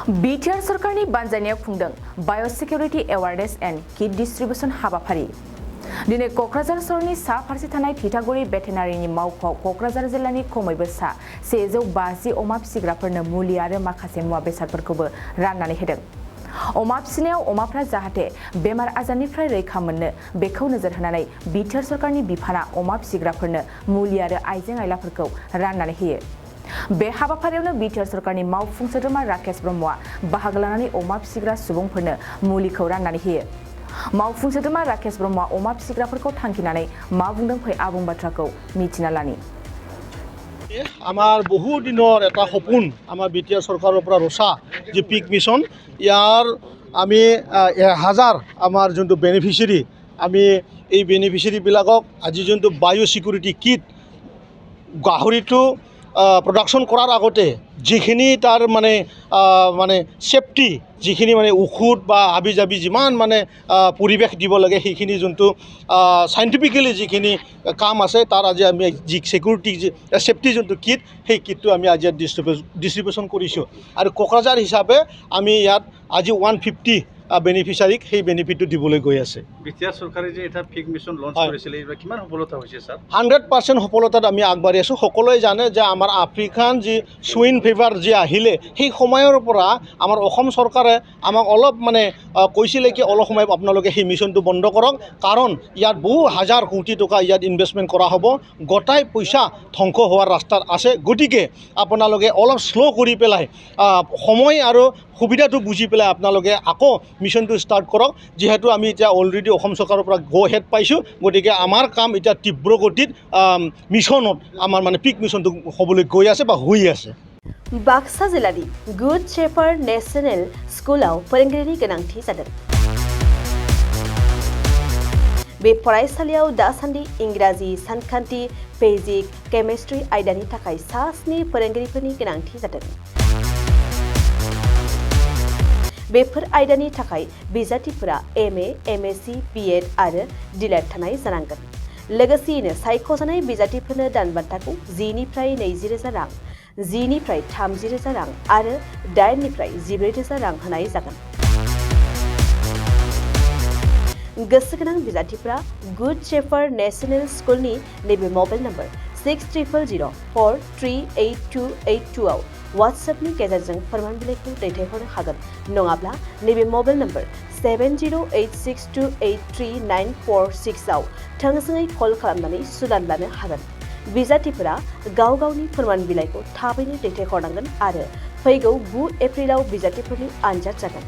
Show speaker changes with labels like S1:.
S1: BTR सरकारनि बानजायनायाव खुंदों बाय'सिकिउरिटि awareness end kit distribution हाबाफारि। दिनै क'क्राझार सहरनि सा फारसे थानाय थिथागुरि भेटेनारिनि मावख'आव क'क्राझार जिल्लानि खमैबो सा 150 अमा फिसिग्राफोरनो मुलि आरो माखासे मुवा बेसादफोरखौबो राननानै होदों। अमा फिसिनायाव अमाफ्रा जाहाथे बेमार आजारनिफ्राय रैखा मोननो बेखौ नोजोर होनानै बिटिआर सरकारनि बिफाना अमा फिसिग्राफोरनो मुलि आरो आइजें आइलाफोरखौ राननानै होयो। बे हाबाफारियावनो बिटिआर सरकारनि मावफुं सोद्रोमा राकेश ब्रह्मआ बाहागो लानानै अमा फिसिग्रा सुबुंफोरनो मुलिखौ राननानै होयो। मावफुं सोद्रोमा राकेश ब्रह्मआ अमा फिसिग्राफोरखौ थांखिनानै मा बुंदों फै आबुं बाथ्राखौ मिथिना लानि।
S2: আমাৰ বহু দিনৰ এটা সপোন আমাৰ বিটিআৰ চৰকাৰৰ পৰা ৰচা যে পিক মিছন ইয়াৰ আমি 1000 আমাৰ যোনটো বেনিফিচিয়াৰী আমি এই বেনিফিচিয়াৰীবিলাকক আজি যোনটো বায়'চিকিউৰিটি কিট গাহৰিটো প্ৰডাকশ্যন কৰাৰ আগতে যিখিনি তাৰ মানে সেফটি যিখিনি মানে ঔষধ বা হাবি জাবি যিমান মানে পৰিৱেশ দিব লাগে সেইখিনি যোনটো সাইণ্টিফিকেলি যিখিনি কাম আছে তাৰ আজি আমি যি সিকিউৰিটি সেফটি যোনটো কিট সেই কিটটো আমি আজি ডিষ্ট্ৰিবিউশ্যন কৰিছোঁ আৰু কোকৰাঝাৰ হিচাপে আমি ইয়াত আজি 150 বেনিফিচিয়াৰীক সেই বেনিফিটটো দিবলৈ গৈ আছে।
S3: বিটিআৰ চৰকাৰে যে এটা পিক মিছন লঞ্চ কৰিছিল এইবাৰ কিমান সফলতা হৈছে স্যাৰ?
S2: 100% সফলতাত আমি আগবাঢ়ি আছোঁ। সকলোৱে জানে যে আমাৰ আফ্ৰিকান যি সুইন ফিভাৰ যি আহিলে সেই সময়ৰ পৰা আমাৰ অসম চৰকাৰে আমাক অলপ মানে কৈছিলে কি অলপ সময় আপোনালোকে সেই মিছনটো বন্ধ কৰক, কাৰণ ইয়াত বহু হাজাৰ কোটি টকা ইয়াত ইনভেষ্টমেণ্ট কৰা হ'ব, গোটাই পইচা ধ্বংস হোৱাৰ ৰাস্তাত আছে। গতিকে আপোনালোকে অলপ শ্ল' কৰি পেলাই সময় আৰু সুবিধাটো বুজি পেলাই আপোনালোকে আকৌ মিছনটো ষ্টাৰ্ট কৰক। যিহেতু আমি এতিয়া অলৰেডি অসম চৰকাৰৰ পৰা গো হেড পাইছোঁ, গতিকে আমাৰ কাম এতিয়া তীব্ৰ গতিত মিছনত আমাৰ মানে পিক মিছনটো হ'বলৈ গৈ আছে বা হৈ আছে।
S4: बाक्सा जिल्लानि गुड शेफार्ड नेशनेल स्कुलाव फोरोंगिरिनि गोनांथि जादों। बे फरायसालियाव दासान्दि इंराजि, सानखान्थि, फिजिक्स, केमिस्ट्रि आयदानि थाखाय सा 7 फोरोंगिरिफोरनि गोनांथि जादों। बेफोर आयदानि थाखाय बिजाथिफोरा MA, MSc, BEd आरो DLED थानाय जानांगोन। लोगोसेयैनो सायख'जानाय बिजाथिफोरनो दानबान्थाखौ 10 निफ्राय 20,000 रां, 10 निफ्राय 30,000 रां आरो 8 निफ्राय 14,000 रां होनाय जागोन। गोसो गोनां बिजाथिफोरा गुड शेफार्ड नेशनेल स्कुलनि नैबे मबाइल नम्बर 6000438282 आव वाट्सएपनि गेजेरजों फोरमान बिलाइखौ दैथायहरनो हागोन, नङाब्ला नैबे मबाइल नम्बर 7086283946 आव थोंजोङै कल खालामनानै सुलाद लानो हागोन। बिजाथिफोरा गाव गावनि फोरमान बिलाइखौ थाबैनो दैथायहरनांगोन आरो फैगौ 9 एप्रिलाव बिजाथिफोरनि आनजाद जागोन।